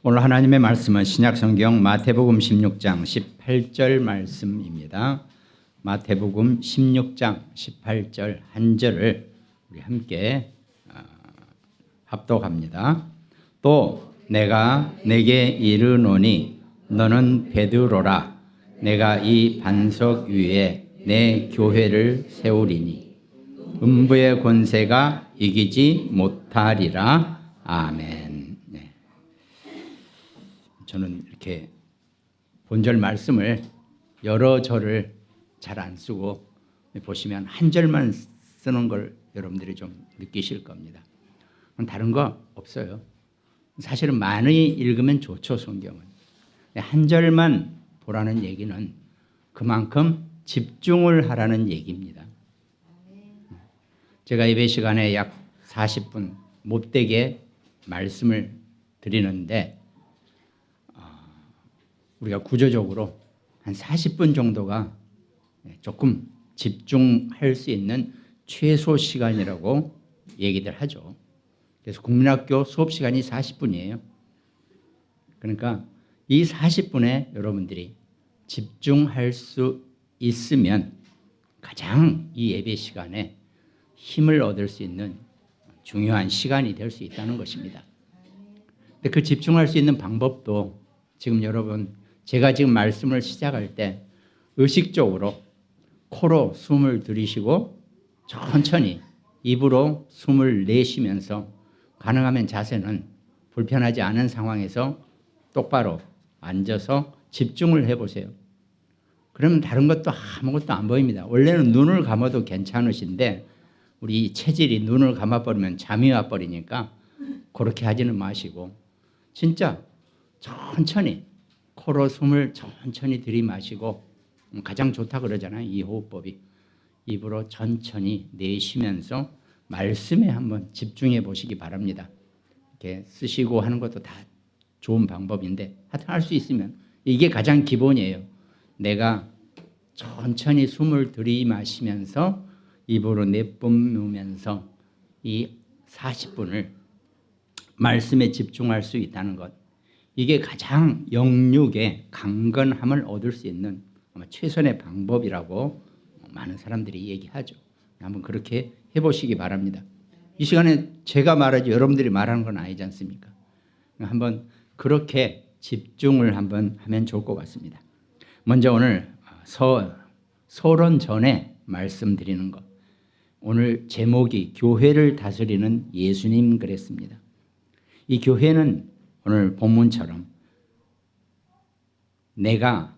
오늘 하나님의 말씀은 신약성경 마태복음 16장 18절 말씀입니다. 마태복음 16장 18절 한 절을 우리 함께 합독합니다. 또 내가 내게 이르노니 너는 베드로라. 내가 이 반석 위에 내 교회를 세우리니 음부의 권세가 이기지 못하리라. 아멘. 저는 이렇게 본절 말씀을 여러 절을 잘 안 쓰고 보시면 한 절만 쓰는 걸 여러분들이 좀 느끼실 겁니다. 다른 거 없어요. 사실은 많이 읽으면 좋죠, 성경은. 한 절만 보라는 얘기는 그만큼 집중을 하라는 얘기입니다. 제가 예배 시간에 약 40분 못되게 말씀을 드리는데 우리가 구조적으로 한 40분 정도가 조금 집중할 수 있는 최소 시간이라고 얘기들 하죠. 그래서 국민학교 수업 시간이 40분이에요. 그러니까 이 40분에 여러분들이 집중할 수 있으면 가장 이 예배 시간에 힘을 얻을 수 있는 중요한 시간이 될 수 있다는 것입니다. 근데 그 집중할 수 있는 방법도 지금 여러분 제가 지금 말씀을 시작할 때 의식적으로 코로 숨을 들이쉬고 천천히 입으로 숨을 내쉬면서 가능하면 자세는 불편하지 않은 상황에서 똑바로 앉아서 집중을 해보세요. 그러면 다른 것도 아무것도 안 보입니다. 원래는 눈을 감아도 괜찮으신데 우리 체질이 눈을 감아버리면 잠이 와버리니까 그렇게 하지는 마시고 진짜 천천히 코로 숨을 천천히 들이마시고 가장 좋다 그러잖아요. 이 호흡법이. 입으로 천천히 내쉬면서 말씀에 한번 집중해 보시기 바랍니다. 이렇게 쓰시고 하는 것도 다 좋은 방법인데 하여튼 할 수 있으면 이게 가장 기본이에요. 내가 천천히 숨을 들이마시면서 입으로 내뿜으면서 이 40분을 말씀에 집중할 수 있다는 것. 이게 가장 영육의 강건함을 얻을 수 있는 아마 최선의 방법이라고 많은 사람들이 얘기하죠. 한번 그렇게 해보시기 바랍니다. 이 시간에 제가 말하지 여러분들이 말하는 건 아니지 않습니까? 한번 그렇게 집중을 한번 하면 좋을 것 같습니다. 먼저 오늘 서론 전에 말씀드리는 것. 오늘 제목이 교회를 다스리는 예수님 그랬습니다. 이 교회는 오늘 본문처럼 내가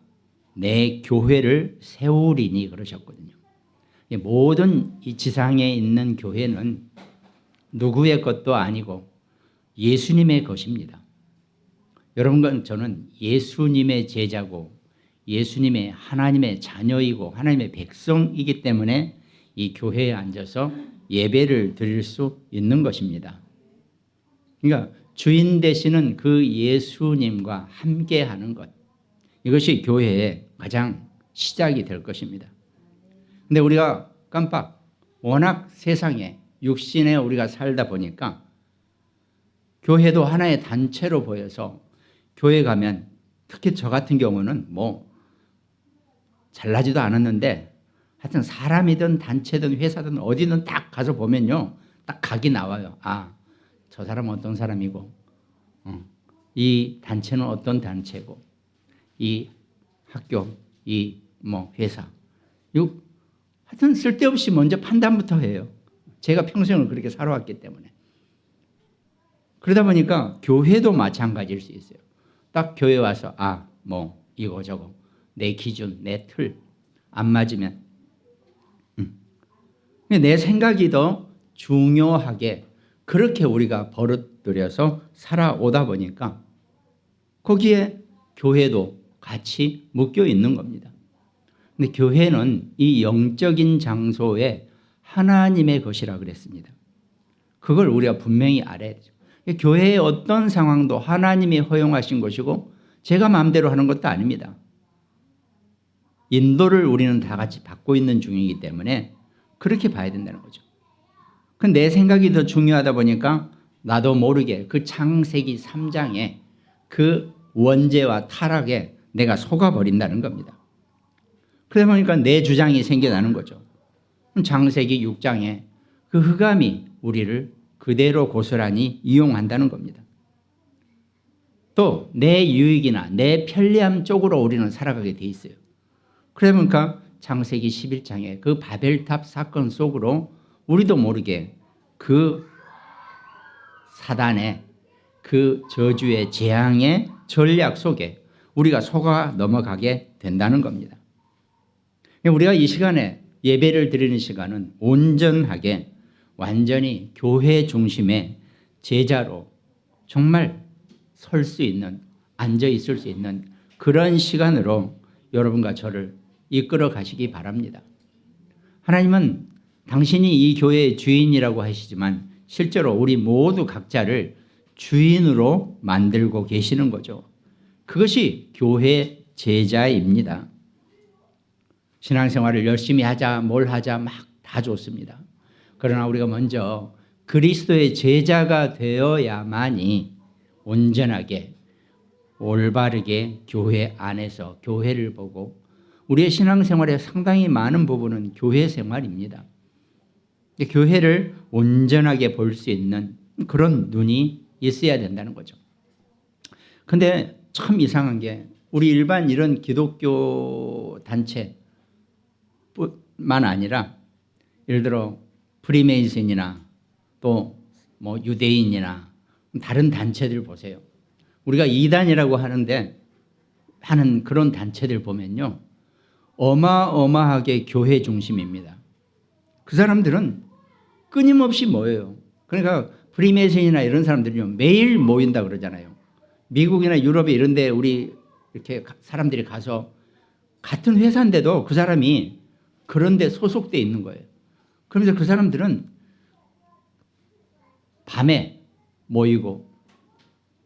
내 교회를 세우리니 그러셨거든요. 모든 이 지상에 있는 교회는 누구의 것도 아니고 예수님의 것입니다. 여러분과 저는 예수님의 제자고 예수님의 하나님의 자녀이고 하나님의 백성이기 때문에 이 교회에 앉아서 예배를 드릴 수 있는 것입니다. 그러니까 주인 되시는 그 예수님과 함께하는 것. 이것이 교회의 가장 시작이 될 것입니다. 근데 우리가 워낙 세상에 육신에 우리가 살다 보니까 교회도 하나의 단체로 보여서 교회 가면 특히 저 같은 경우는 잘나지도 않았는데 하여튼 사람이든 단체든 회사든 어디든 딱 가서 보면요. 딱 각이 나와요. 저 사람은 어떤 사람이고 이 단체는 어떤 단체고 이 학교, 이 회사 하여튼 쓸데없이 먼저 판단부터 해요. 제가 평생을 그렇게 살아왔기 때문에. 그러다 보니까 교회도 마찬가지일 수 있어요. 딱 교회 와서 이거 저거 내 기준, 내 틀 안 맞으면 내 생각이 더 중요하게 그렇게 우리가 버릇들여서 살아오다 보니까 거기에 교회도 같이 묶여 있는 겁니다. 근데 교회는 이 영적인 장소에 하나님의 것이라 그랬습니다. 그걸 우리가 분명히 알아야 되죠. 교회의 어떤 상황도 하나님이 허용하신 것이고 제가 마음대로 하는 것도 아닙니다. 인도를 우리는 다 같이 받고 있는 중이기 때문에 그렇게 봐야 된다는 거죠. 내 생각이 더 중요하다 보니까 나도 모르게 그 창세기 3장에 그 원죄와 타락에 내가 속아버린다는 겁니다. 그러다 보니까 내 주장이 생겨나는 거죠. 창세기 6장에 그 흑암이 우리를 그대로 고스란히 이용한다는 겁니다. 또 내 유익이나 내 편리함 쪽으로 우리는 살아가게 돼 있어요. 그러다 보니까 창세기 11장에 그 바벨탑 사건 속으로 우리도 모르게 그 사단의 그 저주의 재앙의 전략 속에 우리가 속아 넘어가게 된다는 겁니다. 우리가 이 시간에 예배를 드리는 시간은 온전하게 완전히 교회 중심의 제자로 정말 설 수 있는, 앉아 있을 수 있는 그런 시간으로 여러분과 저를 이끌어 가시기 바랍니다. 하나님은 당신이 이 교회의 주인이라고 하시지만 실제로 우리 모두 각자를 주인으로 만들고 계시는 거죠. 그것이 교회 제자입니다. 신앙생활을 열심히 하자, 뭘 하자 막 다 좋습니다. 그러나 우리가 먼저 그리스도의 제자가 되어야만이 온전하게 올바르게 교회 안에서 교회를 보고 우리의 신앙생활의 상당히 많은 부분은 교회 생활입니다. 교회를 온전하게 볼 수 있는 그런 눈이 있어야 된다는 거죠. 그런데 참 이상한 게 우리 일반 이런 기독교 단체만 아니라 예를 들어 프리메이슨이나 또 뭐 유대인이나 다른 단체들 보세요. 우리가 이단이라고 하는 그런 단체들 보면요. 어마어마하게 교회 중심입니다. 그 사람들은 끊임없이 모여요. 그러니까 프리메이슨이나 이런 사람들은요. 매일 모인다 그러잖아요. 미국이나 유럽에 이런 데 우리 이렇게 사람들이 가서 같은 회사인데도 그 사람이 그런 데 소속돼 있는 거예요. 그러면서 그 사람들은 밤에 모이고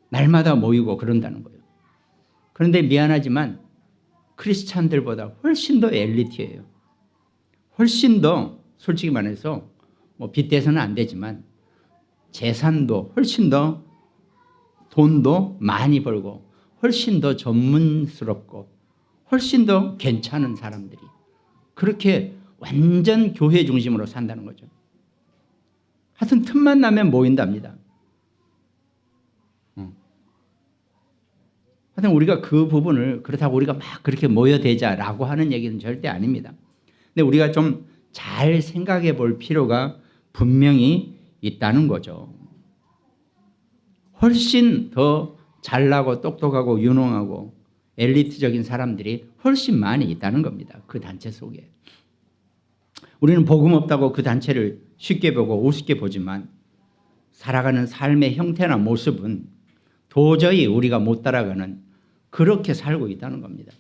날마다 모이고 그런다는 거예요. 그런데 미안하지만 크리스찬들보다 훨씬 더 엘리트예요. 훨씬 더 솔직히 말해서 뭐 빚대서는 안 되지만 재산도 훨씬 더 돈도 많이 벌고 훨씬 더 전문스럽고 훨씬 더 괜찮은 사람들이 그렇게 완전 교회 중심으로 산다는 거죠. 하여튼 틈만 나면 모인답니다. 하여튼 우리가 그 부분을 그렇다고 우리가 막 그렇게 모여대자라고 하는 얘기는 절대 아닙니다. 근데 우리가 좀 잘 생각해 볼 필요가 분명히 있다는 거죠. 훨씬 더 잘나고 똑똑하고 유능하고 엘리트적인 사람들이 훨씬 많이 있다는 겁니다. 그 단체 속에. 우리는 복음 없다고 그 단체를 쉽게 보고 우습게 보지만 살아가는 삶의 형태나 모습은 도저히 우리가 못 따라가는 그렇게 살고 있다는 겁니다.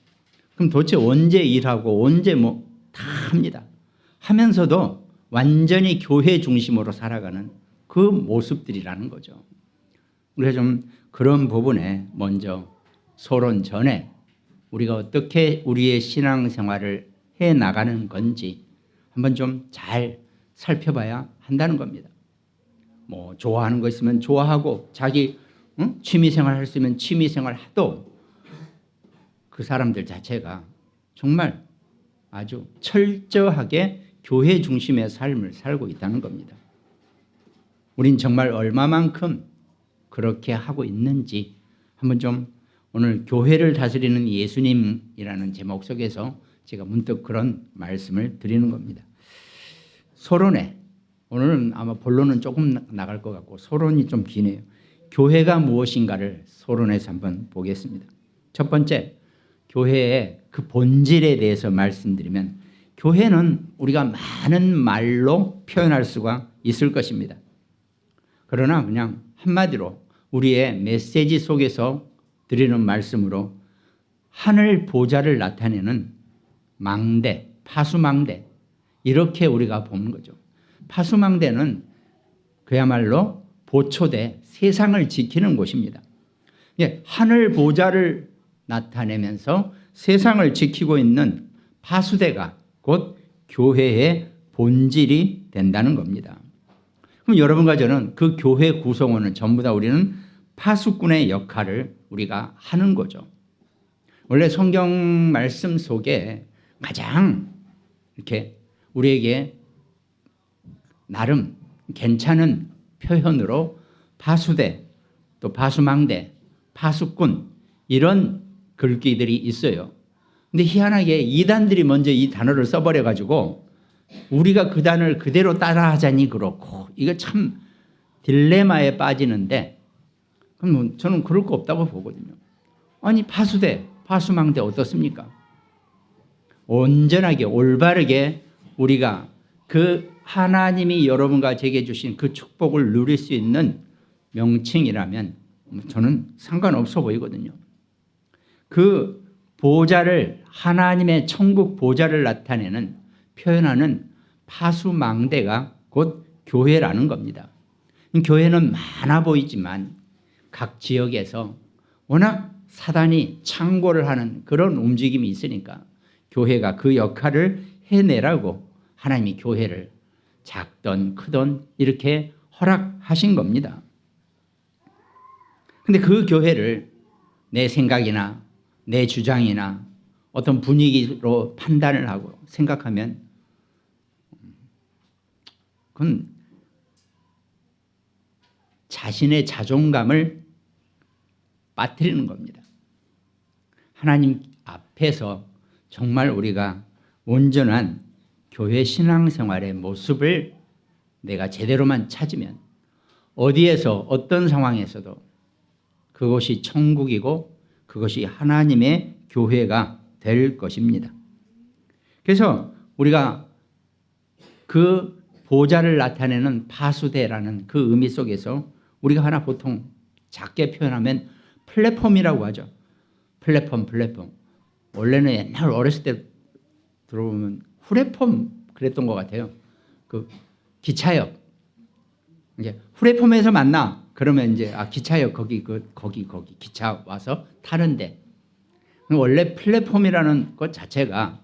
그럼 도대체 언제 일하고 언제 뭐 다 합니다. 하면서도 완전히 교회 중심으로 살아가는 그 모습들이라는 거죠. 우리가 좀 그런 부분에 먼저 서론 전에 우리가 어떻게 우리의 신앙생활을 해나가는 건지 한번 좀 잘 살펴봐야 한다는 겁니다. 뭐 좋아하는 거 있으면 좋아하고 자기 취미생활 할 수 있으면 취미생활 하도 그 사람들 자체가 정말 아주 철저하게 교회 중심의 삶을 살고 있다는 겁니다. 우린 정말 얼마만큼 그렇게 하고 있는지 한번 좀 오늘 교회를 다스리는 예수님이라는 제목 속에서 제가 문득 그런 말씀을 드리는 겁니다. 서론에 오늘은 아마 본론은 조금 나갈 것 같고 서론이 좀 기네요. 교회가 무엇인가를 서론에서 한번 보겠습니다. 첫 번째, 교회의 그 본질에 대해서 말씀드리면 교회는 우리가 많은 말로 표현할 수가 있을 것입니다. 그러나 그냥 한마디로 우리의 메시지 속에서 드리는 말씀으로 하늘 보좌를 나타내는 망대, 파수망대 이렇게 우리가 보는 거죠. 파수망대는 그야말로 보초대, 세상을 지키는 곳입니다. 하늘 보좌를 나타내면서 세상을 지키고 있는 파수대가 곧 교회의 본질이 된다는 겁니다. 그럼 여러분과 저는 그 교회 구성원은 전부 다 우리는 파수꾼의 역할을 우리가 하는 거죠. 원래 성경 말씀 속에 가장 이렇게 우리에게 나름 괜찮은 표현으로 파수대, 또 파수망대, 파수꾼 이런 글귀들이 있어요. 근데 희한하게 이단들이 먼저 이 단어를 써버려 가지고 우리가 그 단어를 그대로 따라하자니 그렇고 이거 참 딜레마에 빠지는데, 그럼 저는 그럴 거 없다고 보거든요. 아니 파수대, 파수망대 어떻습니까? 온전하게 올바르게 우리가 그 하나님이 여러분과 제게 주신 그 축복을 누릴 수 있는 명칭이라면 저는 상관없어 보이거든요. 그 보좌를, 하나님의 천국 보좌를 나타내는, 표현하는 파수망대가 곧 교회라는 겁니다. 교회는 많아 보이지만 각 지역에서 워낙 사단이 창궐을 하는 그런 움직임이 있으니까 교회가 그 역할을 해내라고 하나님이 교회를 작든 크든 이렇게 허락하신 겁니다. 근데 그 교회를 내 생각이나 내 주장이나 어떤 분위기로 판단을 하고 생각하면 그건 자신의 자존감을 빠뜨리는 겁니다. 하나님 앞에서 정말 우리가 온전한 교회 신앙생활의 모습을 내가 제대로만 찾으면 어디에서 어떤 상황에서도 그것이 천국이고 그것이 하나님의 교회가 될 것입니다. 그래서 우리가 그 보좌를 나타내는 파수대라는 그 의미 속에서 우리가 하나 보통 작게 표현하면 플랫폼이라고 하죠. 플랫폼. 원래는 옛날 어렸을 때 들어보면 후레폼 그랬던 것 같아요. 그 기차역. 이제 후레폼에서 만나. 그러면 이제 기차역 거기 기차 와서 타는데, 원래 플랫폼이라는 것 자체가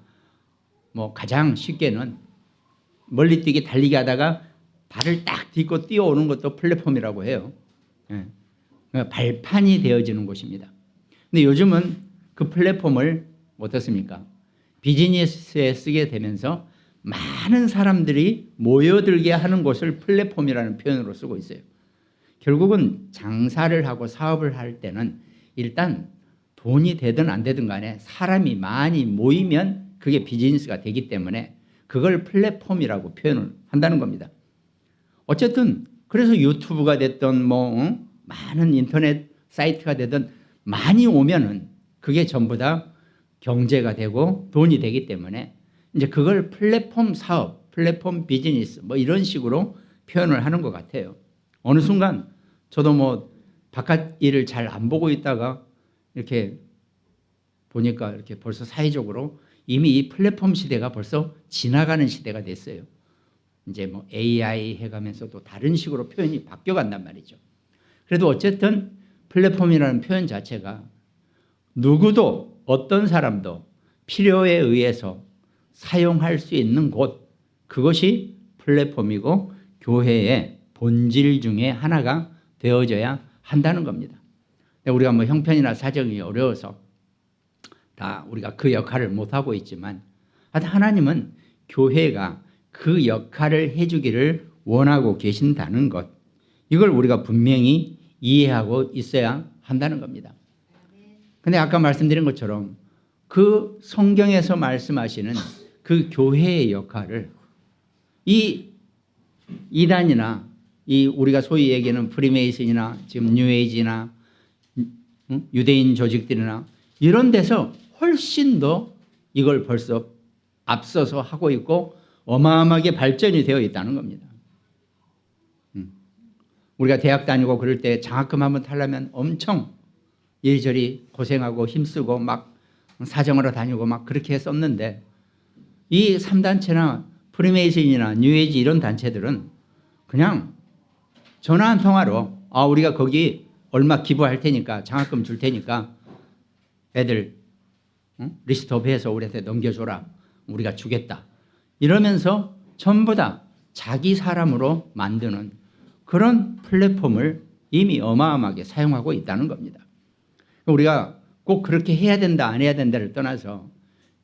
뭐 가장 쉽게는 멀리 뛰기 달리기 하다가 발을 딱 딛고 뛰어오는 것도 플랫폼이라고 해요. 발판이 되어지는 곳입니다. 근데 요즘은 그 플랫폼을 어떻습니까? 비즈니스에 쓰게 되면서 많은 사람들이 모여들게 하는 곳을 플랫폼이라는 표현으로 쓰고 있어요. 결국은 장사를 하고 사업을 할 때는 일단 돈이 되든 안 되든 간에 사람이 많이 모이면 그게 비즈니스가 되기 때문에 그걸 플랫폼이라고 표현을 한다는 겁니다. 어쨌든 그래서 유튜브가 됐든 많은 인터넷 사이트가 되든 많이 오면은 그게 전부 다 경제가 되고 돈이 되기 때문에 이제 그걸 플랫폼 사업, 플랫폼 비즈니스 이런 식으로 표현을 하는 것 같아요. 어느 순간 저도 바깥 일을 잘 안 보고 있다가 이렇게 보니까 이렇게 벌써 사회적으로 이미 이 플랫폼 시대가 벌써 지나가는 시대가 됐어요. 이제 AI 해가면서 또 다른 식으로 표현이 바뀌어간단 말이죠. 그래도 어쨌든 플랫폼이라는 표현 자체가 누구도 어떤 사람도 필요에 의해서 사용할 수 있는 곳, 그것이 플랫폼이고 교회의 본질 중에 하나가 되어져야 한다는 겁니다. 우리가 형편이나 사정이 어려워서 다 우리가 그 역할을 못하고 있지만 하나님은 교회가 그 역할을 해주기를 원하고 계신다는 것, 이걸 우리가 분명히 이해하고 있어야 한다는 겁니다. 근데 아까 말씀드린 것처럼 그 성경에서 말씀하시는 그 교회의 역할을 이 이단이나 우리가 소위 얘기하는 프리메이슨이나 지금 뉴에이지나 유대인 조직들이나 이런 데서 훨씬 더 이걸 벌써 앞서서 하고 있고 어마어마하게 발전이 되어 있다는 겁니다. 우리가 대학 다니고 그럴 때 장학금 한번 타려면 엄청 이리저리 고생하고 힘쓰고 사정하러 다니고 그렇게 했었는데, 이 3단체나 프리메이슨이나 뉴에이지 이런 단체들은 그냥 전화 한 통화로 우리가 거기 얼마 기부할 테니까 장학금 줄 테니까 애들 리스트업해서 우리한테 넘겨줘라, 우리가 주겠다, 이러면서 전부 다 자기 사람으로 만드는 그런 플랫폼을 이미 어마어마하게 사용하고 있다는 겁니다. 우리가 꼭 그렇게 해야 된다 안 해야 된다를 떠나서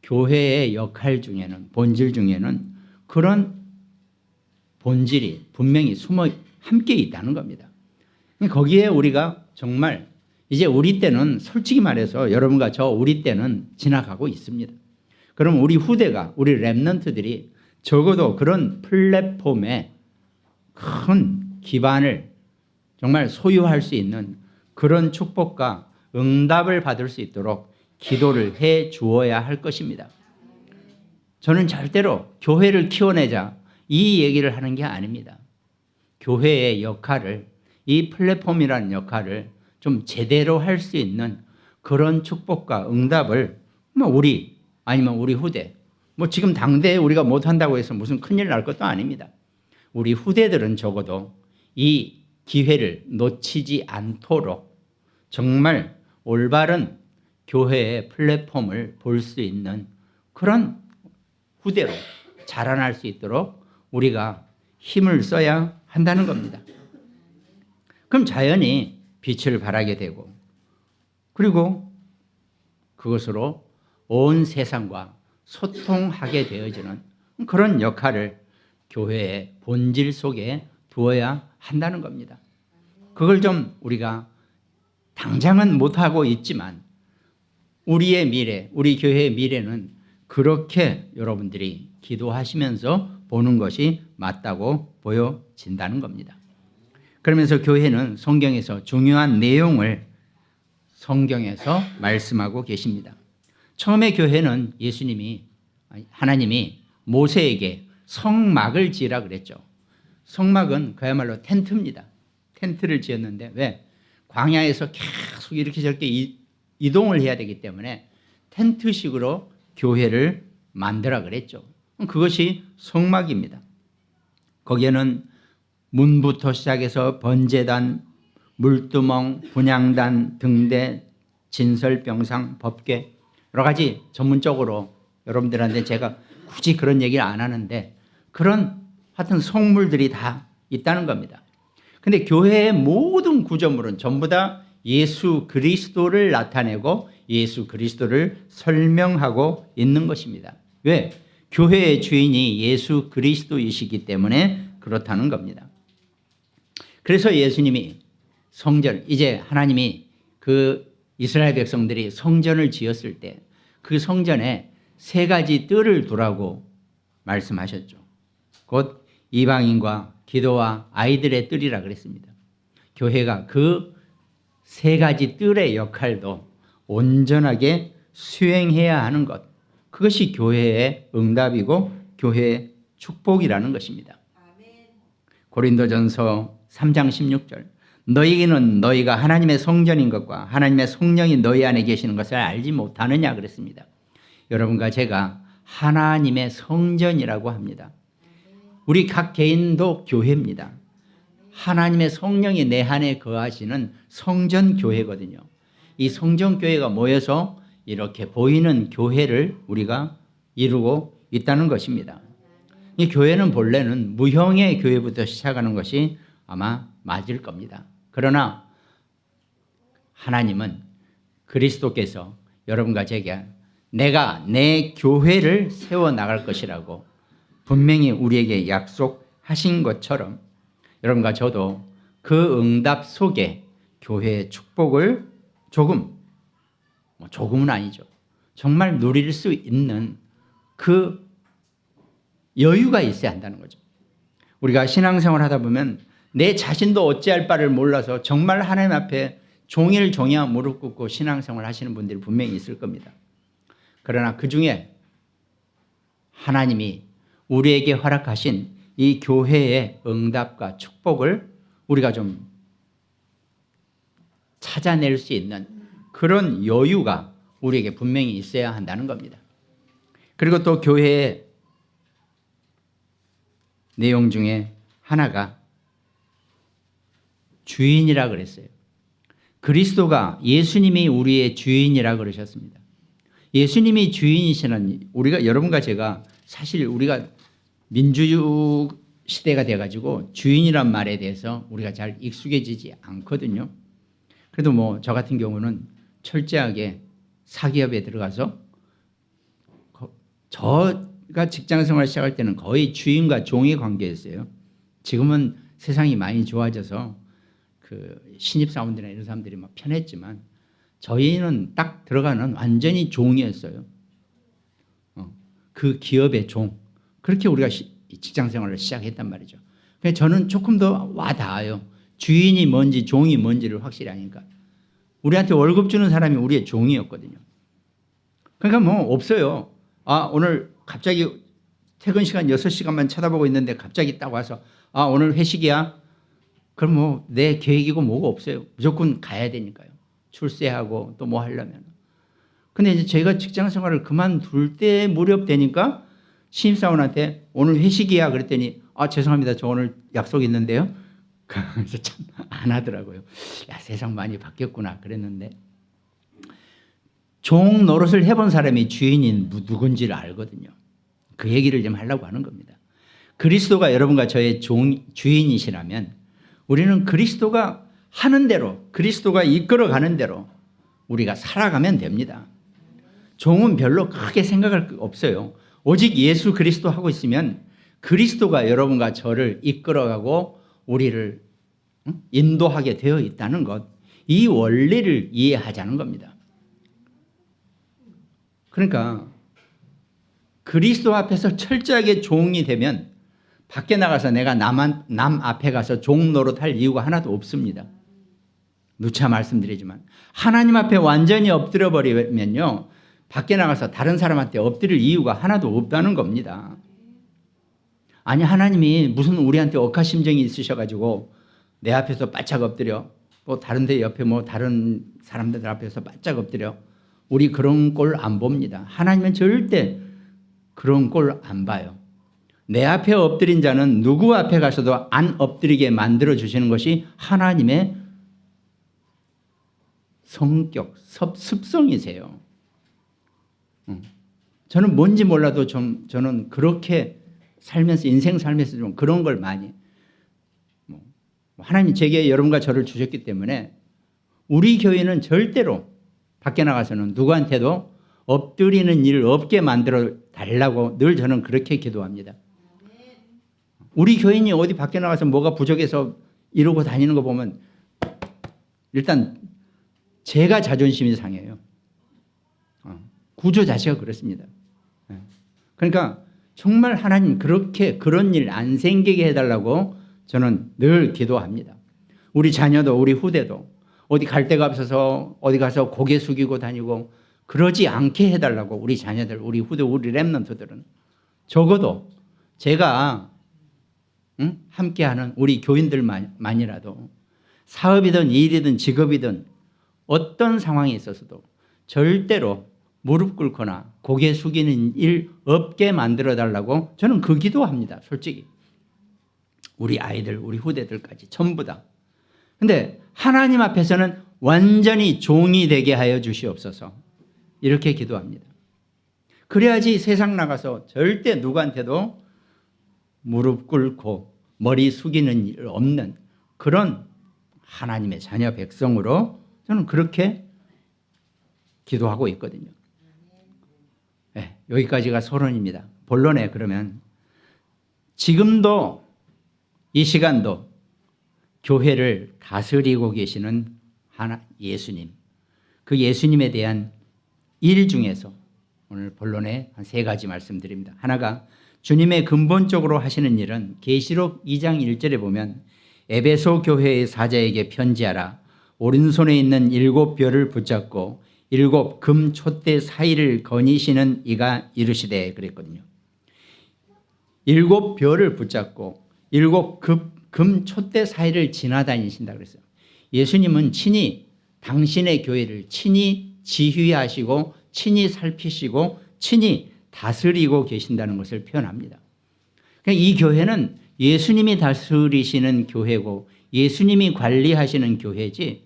교회의 역할 중에는, 본질 중에는 그런 본질이 분명히 숨어 함께 있다는 겁니다. 거기에 우리가 정말 이제 우리 때는 솔직히 말해서 여러분과 저 우리 때는 지나가고 있습니다. 그럼 우리 후대가, 우리 랩런트들이 적어도 그런 플랫폼에 큰 기반을 정말 소유할 수 있는 그런 축복과 응답을 받을 수 있도록 기도를 해 주어야 할 것입니다. 저는 절대로 교회를 키워내자 이 얘기를 하는 게 아닙니다. 교회의 역할을, 이 플랫폼이라는 역할을 좀 제대로 할 수 있는 그런 축복과 응답을 우리 아니면 우리 후대, 지금 당대에 우리가 못한다고 해서 무슨 큰일 날 것도 아닙니다. 우리 후대들은 적어도 이 기회를 놓치지 않도록 정말 올바른 교회의 플랫폼을 볼 수 있는 그런 후대로 자라날 수 있도록 우리가 힘을 써야 한다는 겁니다. 그럼 자연히 빛을 발하게 되고, 그리고 그것으로 온 세상과 소통하게 되어지는 그런 역할을 교회의 본질 속에 두어야 한다는 겁니다. 그걸 좀 우리가 당장은 못하고 있지만 우리의 미래, 우리 교회의 미래는 그렇게 여러분들이 기도하시면서 보는 것이 맞다고 보여진다는 겁니다. 그러면서 교회는 성경에서 중요한 내용을 성경에서 말씀하고 계십니다. 처음에 교회는 하나님이 모세에게 성막을 지으라 그랬죠. 성막은 그야말로 텐트입니다. 텐트를 지었는데 왜? 광야에서 계속 이렇게 저렇게 이동을 해야 되기 때문에 텐트식으로 교회를 만들라 그랬죠. 그것이 성막입니다. 거기에는 문부터 시작해서 번제단, 물두멍, 분향단, 등대, 진설병상, 법궤, 여러 가지 전문적으로 여러분들한테 제가 굳이 그런 얘기를 안 하는데 그런 하여튼 성물들이 다 있다는 겁니다. 근데 교회의 모든 구조물은 전부 다 예수 그리스도를 나타내고 예수 그리스도를 설명하고 있는 것입니다. 왜? 교회의 주인이 예수 그리스도이시기 때문에 그렇다는 겁니다. 그래서 예수님이 성전, 이제 하나님이 그 이스라엘 백성들이 성전을 지었을 때 그 성전에 세 가지 뜰을 두라고 말씀하셨죠. 곧 이방인과 기도와 아이들의 뜰이라 그랬습니다. 교회가 그 세 가지 뜰의 역할도 온전하게 수행해야 하는 것, 그것이 교회의 응답이고 교회의 축복이라는 것입니다. 고린도전서 3장 16절, 너희는 너희가 하나님의 성전인 것과 하나님의 성령이 너희 안에 계시는 것을 알지 못하느냐 그랬습니다. 여러분과 제가 하나님의 성전이라고 합니다. 우리 각 개인도 교회입니다. 하나님의 성령이 내 안에 거하시는 성전교회거든요. 이 성전교회가 모여서 이렇게 보이는 교회를 우리가 이루고 있다는 것입니다. 이 교회는 본래는 무형의 교회부터 시작하는 것이 아마 맞을 겁니다. 그러나 하나님은 그리스도께서 여러분과 제게 내가 내 교회를 세워나갈 것이라고 분명히 우리에게 약속하신 것처럼 여러분과 저도 그 응답 속에 교회의 축복을 조금은 아니죠. 정말 누릴 수 있는 그 여유가 있어야 한다는 거죠. 우리가 신앙생활 하다 보면 내 자신도 어찌할 바를 몰라서 정말 하나님 앞에 종일종이야 무릎 꿇고 신앙생활 하시는 분들이 분명히 있을 겁니다. 그러나 그 중에 하나님이 우리에게 허락하신 이 교회의 응답과 축복을 우리가 좀 찾아낼 수 있는 그런 여유가 우리에게 분명히 있어야 한다는 겁니다. 그리고 또 교회의 내용 중에 하나가 주인이라 그랬어요. 그리스도가 예수님이 우리의 주인이라 그러셨습니다. 예수님이 주인이시는 우리가 여러분과 제가 사실 우리가 민주주의 시대가 돼가지고 주인이란 말에 대해서 우리가 잘 익숙해지지 않거든요. 그래도 뭐 저 같은 경우는 철저하게 사기업에 들어가서 저가 직장 생활 시작할 때는 거의 주인과 종의 관계였어요. 지금은 세상이 많이 좋아져서 그 신입사원들이나 이런 사람들이 막 편했지만 저희는 딱 들어가는 완전히 종이었어요. 그 기업의 종. 그렇게 우리가 직장 생활을 시작했단 말이죠. 그래서 저는 조금 더 와닿아요. 주인이 뭔지 종이 뭔지를 확실히 아니까. 우리한테 월급 주는 사람이 우리의 종이었거든요. 그러니까 뭐 없어요. 오늘 갑자기 퇴근 시간 6시간만 쳐다보고 있는데 갑자기 딱 와서 오늘 회식이야? 그럼 뭐 내 계획이고 뭐가 없어요. 무조건 가야 되니까요. 출세하고 또 뭐 하려면. 근데 이제 제가 직장 생활을 그만둘 때 무렵 되니까 신입사원한테 오늘 회식이야 그랬더니 죄송합니다. 저 오늘 약속 있는데요. 그래서 참 안 하더라고요. 야, 세상 많이 바뀌었구나 그랬는데 종 노릇을 해본 사람이 주인이 누군지를 알거든요. 그 얘기를 좀 하려고 하는 겁니다. 그리스도가 여러분과 저의 주인이시라면 우리는 그리스도가 하는 대로 그리스도가 이끌어가는 대로 우리가 살아가면 됩니다. 종은 별로 크게 생각할 거 없어요. 오직 예수 그리스도 하고 있으면 그리스도가 여러분과 저를 이끌어가고 우리를 인도하게 되어 있다는 것, 이 원리를 이해하자는 겁니다. 그러니까 그리스도 앞에서 철저하게 종이 되면 밖에 나가서 내가 남 앞에 가서 종 노릇할 이유가 하나도 없습니다. 누차 말씀드리지만 하나님 앞에 완전히 엎드려 버리면요 밖에 나가서 다른 사람한테 엎드릴 이유가 하나도 없다는 겁니다. 아니 하나님이 무슨 우리한테 억하심정이 있으셔가지고 내 앞에서 바짝 엎드려 또 다른 데 옆에 뭐 다른 사람들 앞에서 바짝 엎드려 우리 그런 꼴 안 봅니다. 하나님은 절대 그런 꼴 안 봐요. 내 앞에 엎드린 자는 누구 앞에 가서도 안 엎드리게 만들어 주시는 것이 하나님의 성격, 습성이세요. 저는 뭔지 몰라도 저는 그렇게 살면서 인생 살면서 좀 그런 걸 많이 하나님 제게 여러분과 저를 주셨기 때문에 우리 교회는 절대로 밖에 나가서는 누구한테도 엎드리는 일을 없게 만들어 달라고 늘 저는 그렇게 기도합니다. 우리 교인이 어디 밖에 나가서 뭐가 부족해서 이러고 다니는 거 보면 일단 제가 자존심이 상해요. 구조 자체가 그렇습니다. 그러니까 정말 하나님 그렇게 그런 일 안 생기게 해달라고 저는 늘 기도합니다. 우리 자녀도 우리 후대도 어디 갈 데가 없어서 어디 가서 고개 숙이고 다니고 그러지 않게 해달라고 우리 자녀들 우리 후대 우리 렘넌트들은 적어도 제가 함께하는 우리 교인들만이라도 사업이든 일이든 직업이든 어떤 상황에 있어서도 절대로 무릎 꿇거나 고개 숙이는 일 없게 만들어달라고 저는 그 기도합니다. 솔직히 우리 아이들 우리 후대들까지 전부 다. 근데 하나님 앞에서는 완전히 종이 되게 하여 주시옵소서 이렇게 기도합니다. 그래야지 세상 나가서 절대 누구한테도 무릎 꿇고 머리 숙이는 일 없는 그런 하나님의 자녀 백성으로 저는 그렇게 기도하고 있거든요. 네, 여기까지가 서론입니다. 본론에 그러면 지금도 이 시간도 교회를 다스리고 계시는 예수님, 그 예수님에 대한 일 중에서 오늘 본론에 한 3가지 말씀드립니다. 하나가 주님의 근본적으로 하시는 일은 계시록 2장 1절에 보면 에베소 교회의 사자에게 편지하라. 오른손에 있는 7별을 붙잡고 7 금 촛대 사이를 거니시는 이가 이르시되 그랬거든요. 7 별을 붙잡고 7 금 촛대 사이를 지나다니신다 그랬어요. 예수님은 친히 당신의 교회를 친히 지휘하시고 친히 살피시고 친히 다스리고 계신다는 것을 표현합니다. 그러니까 이 교회는 예수님이 다스리시는 교회고 예수님이 관리하시는 교회지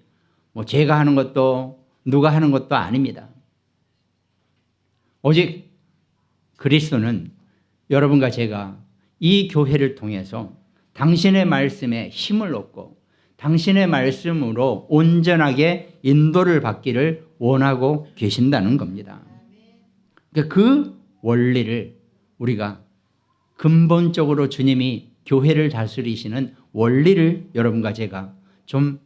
뭐 제가 하는 것도 누가 하는 것도 아닙니다. 오직 그리스도는 여러분과 제가 이 교회를 통해서 당신의 말씀에 힘을 얻고 당신의 말씀으로 온전하게 인도를 받기를 원하고 계신다는 겁니다. 그 원리를 우리가 근본적으로 주님이 교회를 다스리시는 원리를 여러분과 제가 좀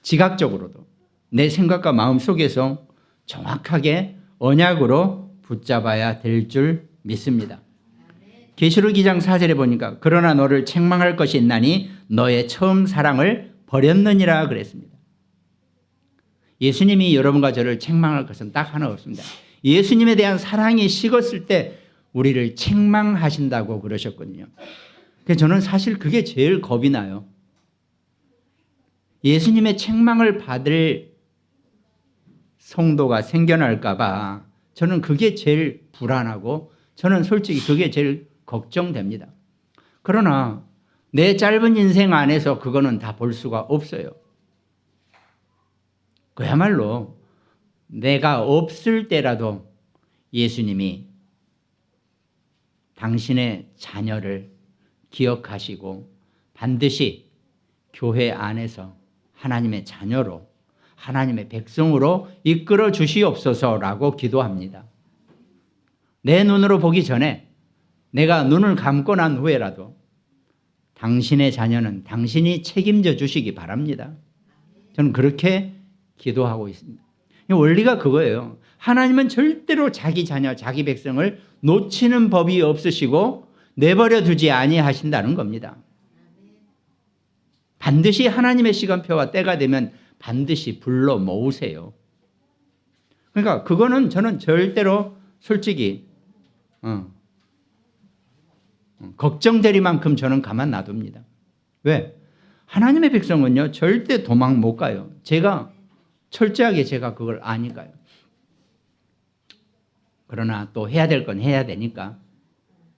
지각적으로도 내 생각과 마음 속에서 정확하게 언약으로 붙잡아야 될 줄 믿습니다. 계시록 2장 4절에 보니까 그러나 너를 책망할 것이 있나니 너의 처음 사랑을 버렸느니라 그랬습니다. 예수님이 여러분과 저를 책망할 것은 딱 하나 없습니다. 예수님에 대한 사랑이 식었을 때 우리를 책망하신다고 그러셨거든요. 그래서 저는 사실 그게 제일 겁이 나요. 예수님의 책망을 받을 성도가 생겨날까 봐 저는 그게 제일 불안하고 저는 솔직히 그게 제일 걱정됩니다. 그러나 내 짧은 인생 안에서 그거는 다 볼 수가 없어요. 그야말로 내가 없을 때라도 예수님이 당신의 자녀를 기억하시고 반드시 교회 안에서 하나님의 자녀로 하나님의 백성으로 이끌어 주시옵소서라고 기도합니다. 내 눈으로 보기 전에 내가 눈을 감고 난 후에라도 당신의 자녀는 당신이 책임져 주시기 바랍니다. 저는 그렇게 기도하고 있습니다. 원리가 그거예요. 하나님은 절대로 자기 자녀, 자기 백성을 놓치는 법이 없으시고 내버려 두지 아니하신다는 겁니다. 반드시 하나님의 시간표와 때가 되면 반드시 불러 모으세요. 그러니까 그거는 저는 절대로 솔직히 걱정될 만큼 저는 가만 놔둡니다. 왜? 하나님의 백성은요 절대 도망 못 가요. 제가 철저하게 제가 그걸 아니까요. 그러나 또 해야 될 건 해야 되니까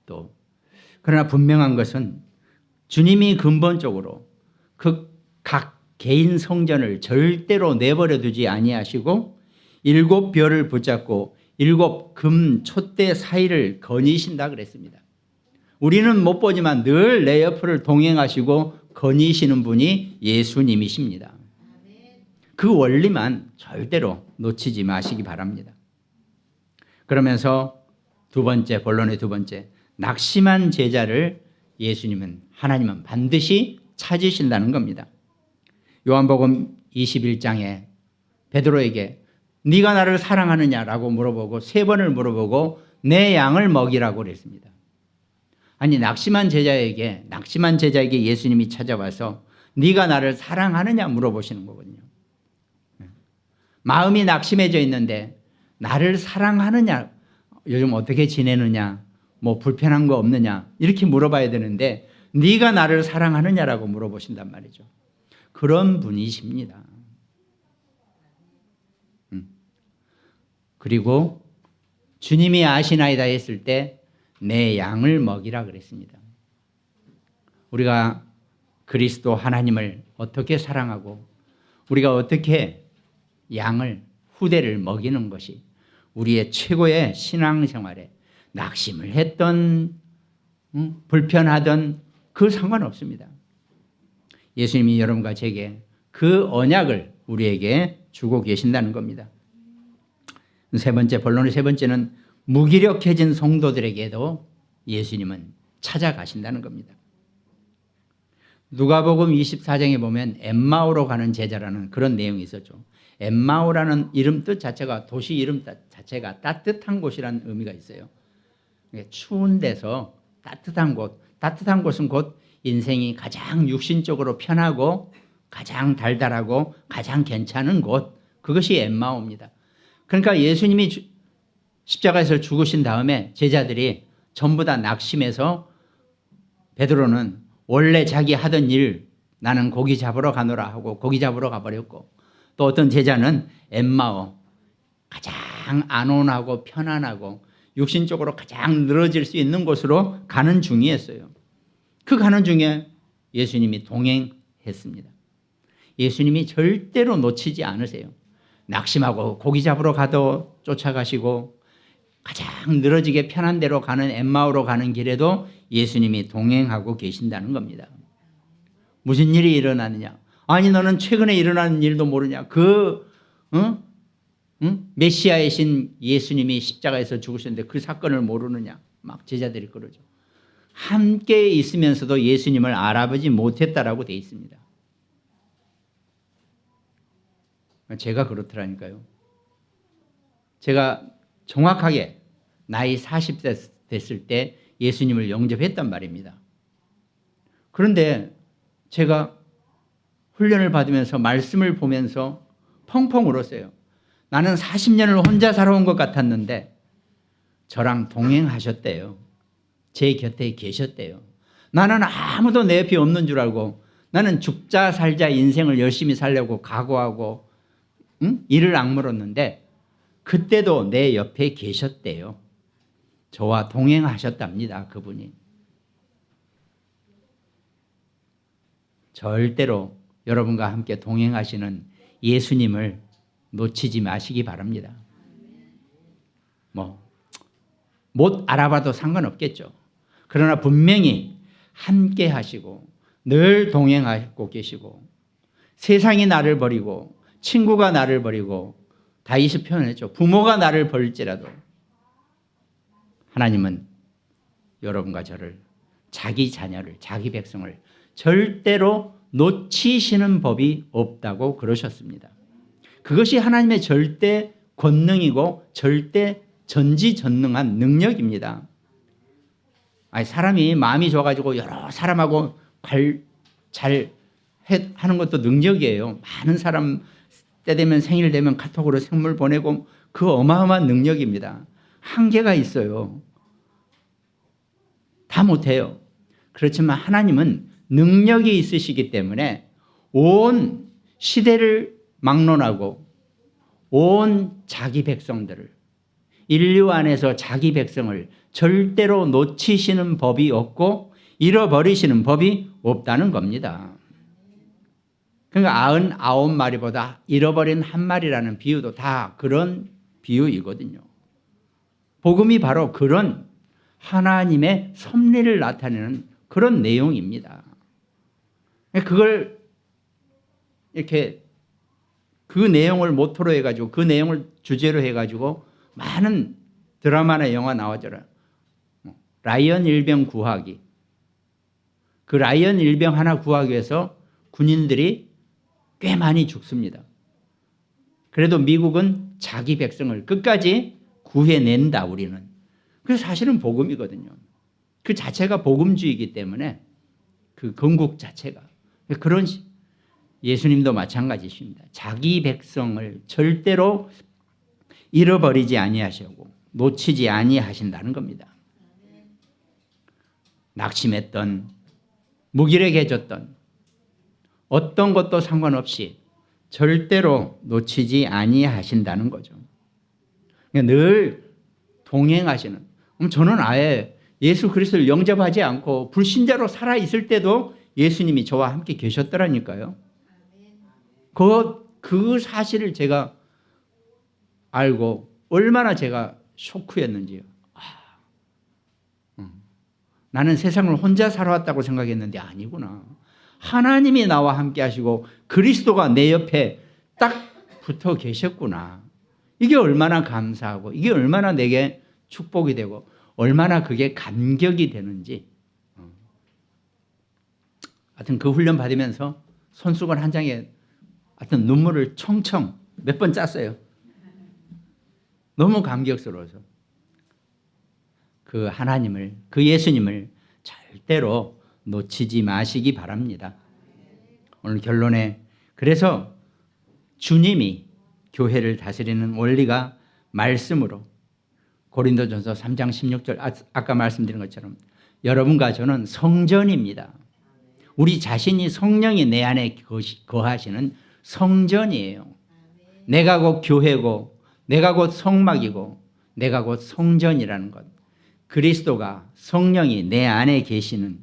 또 그러나 분명한 것은 주님이 근본적으로 그 각 개인 성전을 절대로 내버려 두지 아니하시고 7 별을 붙잡고 7 금 촛대 사이를 거니신다 그랬습니다. 우리는 못 보지만 늘 내 옆을 동행하시고 거니시는 분이 예수님이십니다. 그 원리만 절대로 놓치지 마시기 바랍니다. 그러면서 두 번째, 본론의 두 번째, 낙심한 제자를 하나님은 반드시 찾으신다는 겁니다. 요한복음 21장에 베드로에게 네가 나를 사랑하느냐라고 물어보고 3번을 물어보고 내 양을 먹이라고 그랬습니다. 아니 낙심한 제자에게 예수님이 찾아와서 네가 나를 사랑하느냐 물어보시는 거거든요. 마음이 낙심해져 있는데 나를 사랑하느냐, 요즘 어떻게 지내느냐, 뭐 불편한 거 없느냐 이렇게 물어봐야 되는데 네가 나를 사랑하느냐라고 물어보신단 말이죠. 그런 분이십니다. 그리고 주님이 아시나이다 했을 때 내 양을 먹이라 그랬습니다. 우리가 그리스도 하나님을 어떻게 사랑하고 우리가 어떻게 양을 후대를 먹이는 것이 우리의 최고의 신앙생활에 낙심을 했던 불편하던 그 상관없습니다. 예수님이 여러분과 제게 그 언약을 우리에게 주고 계신다는 겁니다. 본론의 세 번째는 무기력해진 성도들에게도 예수님은 찾아가신다는 겁니다. 누가복음 24장에 보면 엠마오로 가는 제자라는 그런 내용이 있었죠. 엠마오라는 이름 뜻 자체가 도시 이름 자체가 따뜻한 곳이라는 의미가 있어요. 추운 데서 따뜻한 곳은 곧 인생이 가장 육신적으로 편하고 가장 달달하고 가장 괜찮은 곳, 그것이 엠마오입니다. 그러니까 예수님이 십자가에서 죽으신 다음에 제자들이 전부 다 낙심해서 베드로는 원래 자기 하던 일 나는 고기 잡으러 가노라 하고 고기 잡으러 가버렸고 또 어떤 제자는 엠마오 가장 안온하고 편안하고 육신적으로 가장 늘어질 수 있는 곳으로 가는 중이었어요. 그 가는 중에 예수님이 동행했습니다. 예수님이 절대로 놓치지 않으세요. 낙심하고 고기 잡으러 가도 쫓아가시고 가장 늘어지게 편한 대로 가는 엠마오로 가는 길에도 예수님이 동행하고 계신다는 겁니다. 무슨 일이 일어나느냐? 아니 너는 최근에 일어나는 일도 모르냐? 메시아이신 예수님이 십자가에서 죽으셨는데 그 사건을 모르느냐? 막 제자들이 그러죠. 함께 있으면서도 예수님을 알아보지 못했다라고 되어 있습니다. 제가 그렇더라니까요. 제가 정확하게 나이 40대 됐을 때 예수님을 영접했단 말입니다. 그런데 제가 훈련을 받으면서 말씀을 보면서 펑펑 울었어요. 나는 40년을 혼자 살아온 것 같았는데 저랑 동행하셨대요. 제 곁에 계셨대요. 나는 아무도 내 옆에 없는 줄 알고 나는 죽자 살자 인생을 열심히 살려고 각오하고 이를 악물었는데 그때도 내 옆에 계셨대요. 저와 동행하셨답니다. 그분이. 절대로 여러분과 함께 동행하시는 예수님을 놓치지 마시기 바랍니다. 못 알아봐도 상관없겠죠. 그러나 분명히 함께 하시고 늘 동행하고 계시고 세상이 나를 버리고 친구가 나를 버리고 다윗이 표현했죠. 부모가 나를 버릴지라도 하나님은 여러분과 저를 자기 자녀를 자기 백성을 절대로 놓치시는 법이 없다고 그러셨습니다. 그것이 하나님의 절대 권능이고 절대 전지전능한 능력입니다. 사람이 마음이 좋아가지고 여러 사람하고 잘 하는 것도 능력이에요. 많은 사람 때 되면 생일 되면 카톡으로 선물 보내고 그 어마어마한 능력입니다. 한계가 있어요. 다 못해요. 그렇지만 하나님은 능력이 있으시기 때문에 온 시대를 막론하고 온 자기 백성들을 인류 안에서 자기 백성을 절대로 놓치시는 법이 없고 잃어버리시는 법이 없다는 겁니다. 그러니까 99마리보다 잃어버린 한 마리라는 비유도 다 그런 비유이거든요. 복음이 바로 그런 하나님의 섭리를 나타내는 그런 내용입니다. 그걸 이렇게 그 내용을 모토로 해가지고 그 내용을 주제로 해가지고 많은 드라마나 영화 나오잖아요. 라이언 일병 구하기. 그 라이언 일병 하나 구하기 위해서 군인들이 꽤 많이 죽습니다. 그래도 미국은 자기 백성을 끝까지 구해낸다 우리는. 그래서 사실은 복음이거든요. 그 자체가 복음주의이기 때문에 그 건국 자체가. 그런 예수님도 마찬가지십니다. 자기 백성을 절대로 잃어버리지 아니하시고 놓치지 아니하신다는 겁니다. 낙심했던 무기력해졌던 어떤 것도 상관없이 절대로 놓치지 아니하신다는 거죠. 늘 동행하시는. 저는 아예 예수 그리스도를 영접하지 않고 불신자로 살아있을 때도 예수님이 저와 함께 계셨더라니까요. 그 사실을 제가 알고 얼마나 제가 쇼크였는지요. 나는 세상을 혼자 살아왔다고 생각했는데 아니구나. 하나님이 나와 함께 하시고 그리스도가 내 옆에 딱 붙어 계셨구나. 이게 얼마나 감사하고 이게 얼마나 내게 축복이 되고 얼마나 그게 감격이 되는지. 하여튼 그 훈련 받으면서 손수건 한 장에 하여튼 눈물을 청청 몇 번 짰어요. 너무 감격스러워서. 그 하나님을, 그 예수님을 절대로 놓치지 마시기 바랍니다. 오늘 결론에 그래서 주님이 교회를 다스리는 원리가 말씀으로 고린도전서 3장 16절 아까 말씀드린 것처럼 여러분과 저는 성전입니다. 우리 자신이 성령이 내 안에 거하시는 성전이에요. 내가 곧 교회고 내가 곧 성막이고 내가 곧 성전이라는 것. 그리스도가 성령이 내 안에 계시는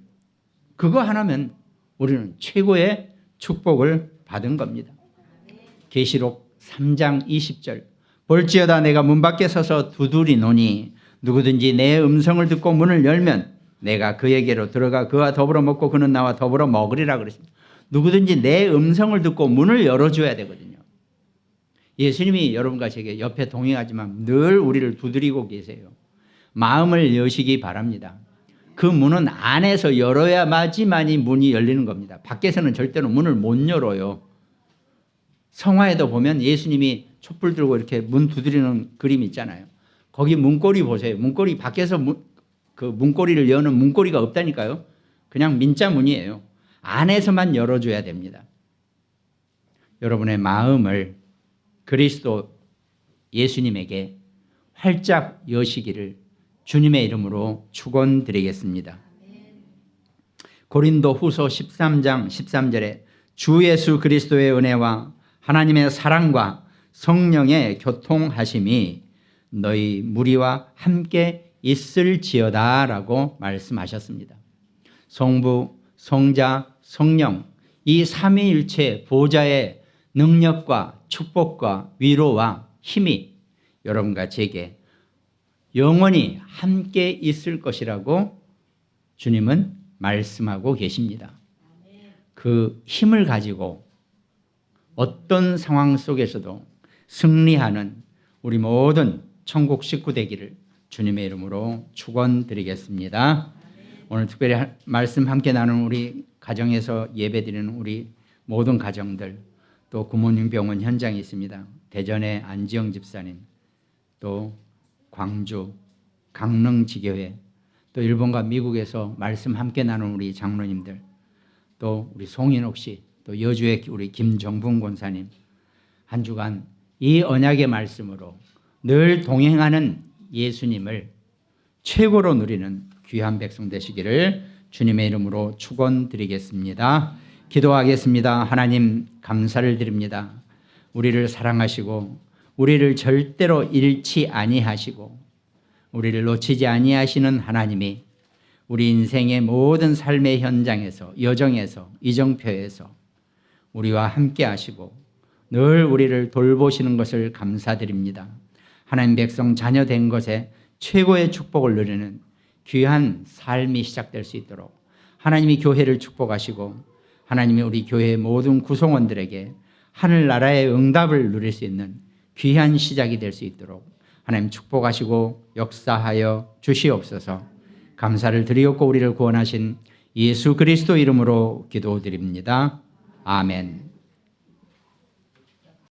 그거 하나면 우리는 최고의 축복을 받은 겁니다. 계시록 3장 20절 볼지어다 내가 문 밖에 서서 두드리노니 누구든지 내 음성을 듣고 문을 열면 내가 그에게로 들어가 그와 더불어 먹고 그는 나와 더불어 먹으리라 그랬습니다. 누구든지 내 음성을 듣고 문을 열어줘야 되거든요. 예수님이 여러분과 제게 옆에 동행하지만 늘 우리를 두드리고 계세요. 마음을 여시기 바랍니다. 그 문은 안에서 열어야지만이 문이 열리는 겁니다. 밖에서는 절대로 문을 못 열어요. 성화에도 보면 예수님이 촛불 들고 이렇게 문 두드리는 그림 있잖아요. 거기 문고리 보세요. 문고리 밖에서 그 문고리를 여는 문고리가 없다니까요. 그냥 민자 문이에요. 안에서만 열어줘야 됩니다. 여러분의 마음을 그리스도 예수님에게 활짝 여시기를 주님의 이름으로 축원드리겠습니다. 고린도 후서 13장 13절에 주 예수 그리스도의 은혜와 하나님의 사랑과 성령의 교통하심이 너희 무리와 함께 있을지어다 라고 말씀하셨습니다. 성부, 성자, 성령 이 삼위일체 보좌의 능력과 축복과 위로와 힘이 여러분과 제게 영원히 함께 있을 것이라고 주님은 말씀하고 계십니다. 그 힘을 가지고 어떤 상황 속에서도 승리하는 우리 모든 천국 식구 되기를 주님의 이름으로 축원드리겠습니다. 오늘 특별히 말씀 함께 나누는 우리 가정에서 예배드리는 우리 모든 가정들, 또 구모님 병원 현장에 있습니다. 대전의 안지영 집사님, 또 광주 강릉지교회, 또 일본과 미국에서 말씀 함께 나누는 우리 장로님들, 또 우리 송인옥 씨, 또 여주의 우리 김정분 권사님, 한 주간 이 언약의 말씀으로 늘 동행하는 예수님을 최고로 누리는 귀한 백성 되시기를 주님의 이름으로 축원드리겠습니다. 기도하겠습니다. 하나님 감사를 드립니다. 우리를 사랑하시고 우리를 절대로 잃지 아니하시고 우리를 놓치지 아니하시는 하나님이 우리 인생의 모든 삶의 현장에서, 여정에서, 이정표에서 우리와 함께 하시고 늘 우리를 돌보시는 것을 감사드립니다. 하나님 백성 자녀 된 것에 최고의 축복을 누리는 귀한 삶이 시작될 수 있도록 하나님이 교회를 축복하시고 하나님이 우리 교회의 모든 구성원들에게 하늘나라의 응답을 누릴 수 있는 귀한 시작이 될 수 있도록 하나님 축복하시고 역사하여 주시옵소서. 감사를 드리옵고 우리를 구원하신 예수 그리스도 이름으로 기도드립니다. 아멘.